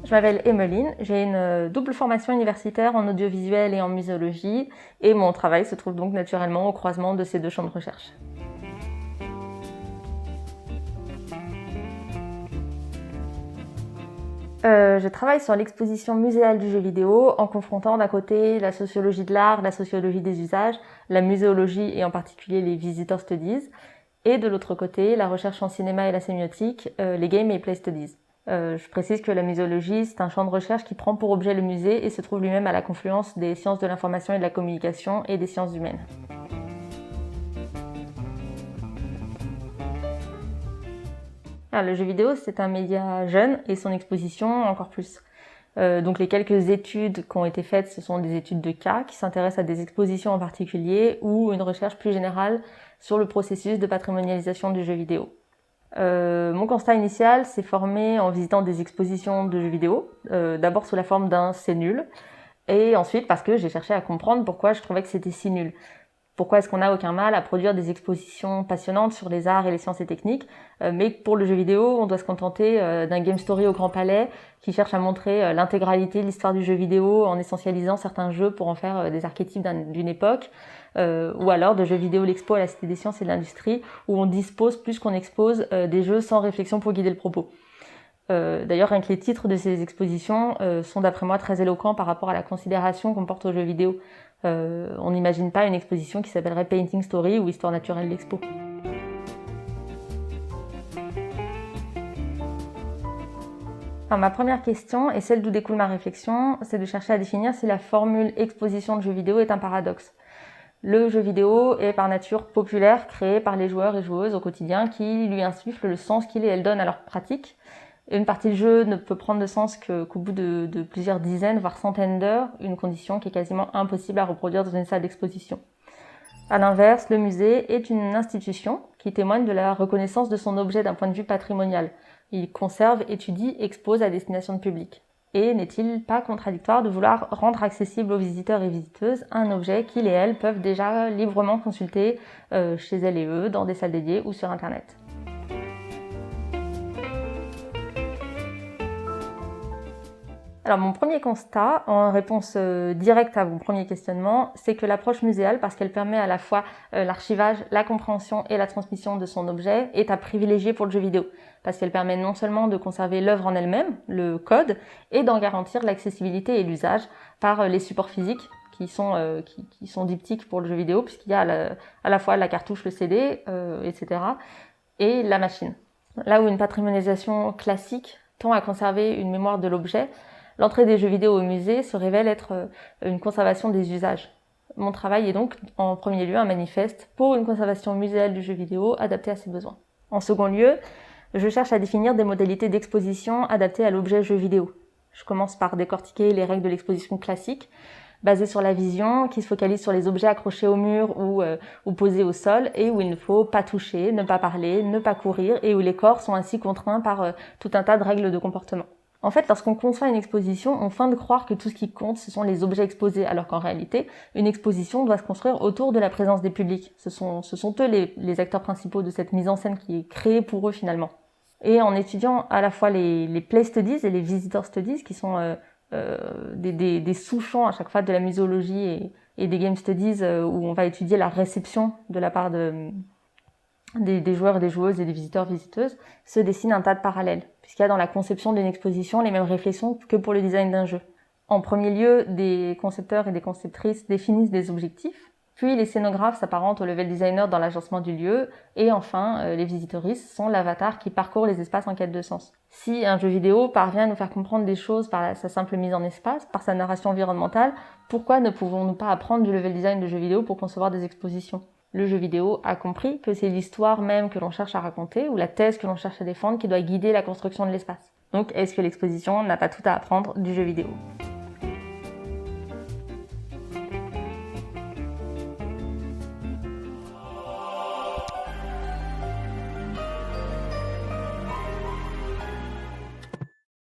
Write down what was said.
Je m'appelle Emmeline, j'ai une double formation universitaire en audiovisuel et en muséologie, et mon travail se trouve donc naturellement au croisement de ces deux champs de recherche. Je travaille sur l'exposition muséale du jeu vidéo en confrontant d'un côté la sociologie de l'art, la sociologie des usages, la muséologie et en particulier les visitor studies, et de l'autre côté la recherche en cinéma et la sémiotique, les game et play studies. Je précise que la muséologie, c'est un champ de recherche qui prend pour objet le musée et se trouve lui-même à la confluence des sciences de l'information et de la communication et des sciences humaines. Alors, le jeu vidéo, c'est un média jeune et son exposition encore plus. Donc les quelques études qui ont été faites, ce sont des études de cas qui s'intéressent à des expositions en particulier ou une recherche plus générale sur le processus de patrimonialisation du jeu vidéo. Mon constat initial s'est formé en visitant des expositions de jeux vidéo, d'abord sous la forme d'un c'est nul, et ensuite parce que j'ai cherché à comprendre pourquoi je trouvais que c'était si nul. Pourquoi est-ce qu'on n'a aucun mal à produire des expositions passionnantes sur les arts et les sciences et techniques, mais pour le jeu vidéo, on doit se contenter d'un Game Story au Grand Palais qui cherche à montrer l'intégralité de l'histoire du jeu vidéo en essentialisant certains jeux pour en faire des archétypes d'une époque, ou alors de jeux vidéo l'Expo à la Cité des Sciences et de l'Industrie, où on dispose plus qu'on expose des jeux sans réflexion pour guider le propos. D'ailleurs, rien que les titres de ces expositions sont d'après moi très éloquents par rapport à la considération qu'on porte aux jeux vidéo. On n'imagine pas une exposition qui s'appellerait Painting Story ou Histoire naturelle d'Expo. Alors, ma première question, et celle d'où découle ma réflexion, c'est de chercher à définir si la formule exposition de jeux vidéo est un paradoxe. Le jeu vidéo est par nature populaire, créé par les joueurs et joueuses au quotidien qui lui insufflent le sens qu'ils et elles donnent à leur pratique. Et une partie du jeu ne peut prendre de sens qu'au bout de plusieurs dizaines, voire centaines d'heures, une condition qui est quasiment impossible à reproduire dans une salle d'exposition. À l'inverse, le musée est une institution qui témoigne de la reconnaissance de son objet d'un point de vue patrimonial. Il conserve, étudie, expose à destination de public. Et n'est-il pas contradictoire de vouloir rendre accessible aux visiteurs et visiteuses un objet qu'ils et elles peuvent déjà librement consulter chez elles et eux, dans des salles dédiées ou sur Internet ? Alors mon premier constat, en réponse directe à vos premiers questionnements, c'est que l'approche muséale, parce qu'elle permet à la fois l'archivage, la compréhension et la transmission de son objet, est à privilégier pour le jeu vidéo. Parce qu'elle permet non seulement de conserver l'œuvre en elle-même, le code, et d'en garantir l'accessibilité et l'usage par les supports physiques qui sont diptyques pour le jeu vidéo, puisqu'il y a à la fois la cartouche, le CD, etc., et la machine. Là où une patrimonialisation classique tend à conserver une mémoire de l'objet, l'entrée des jeux vidéo au musée se révèle être une conservation des usages. Mon travail est donc en premier lieu un manifeste pour une conservation muséale du jeu vidéo adaptée à ses besoins. En second lieu, je cherche à définir des modalités d'exposition adaptées à l'objet jeu vidéo. Je commence par décortiquer les règles de l'exposition classique, basées sur la vision, qui se focalise sur les objets accrochés au mur ou posés au sol, et où il ne faut pas toucher, ne pas parler, ne pas courir, et où les corps sont ainsi contraints par tout un tas de règles de comportement. En fait, lorsqu'on conçoit une exposition, on feint de croire que tout ce qui compte, ce sont les objets exposés, alors qu'en réalité, une exposition doit se construire autour de la présence des publics. Ce sont eux les acteurs principaux de cette mise en scène qui est créée pour eux finalement. Et en étudiant à la fois les play studies et les visitor studies, qui sont des sous-champs à chaque fois de la muséologie et des game studies, où on va étudier la réception de la part des joueurs et des joueuses et des visiteurs visiteuses, se dessine un tas de parallèles, puisqu'il y a dans la conception d'une exposition les mêmes réflexions que pour le design d'un jeu. En premier lieu, des concepteurs et des conceptrices définissent des objectifs, puis les scénographes s'apparentent au level designer dans l'agencement du lieu, et enfin, les visiteuristes sont l'avatar qui parcourt les espaces en quête de sens. Si un jeu vidéo parvient à nous faire comprendre des choses par sa simple mise en espace, par sa narration environnementale, pourquoi ne pouvons-nous pas apprendre du level design de jeux vidéo pour concevoir des expositions ? Le jeu vidéo a compris que c'est l'histoire même que l'on cherche à raconter ou la thèse que l'on cherche à défendre qui doit guider la construction de l'espace. Donc, est-ce que l'exposition n'a pas tout à apprendre du jeu vidéo ?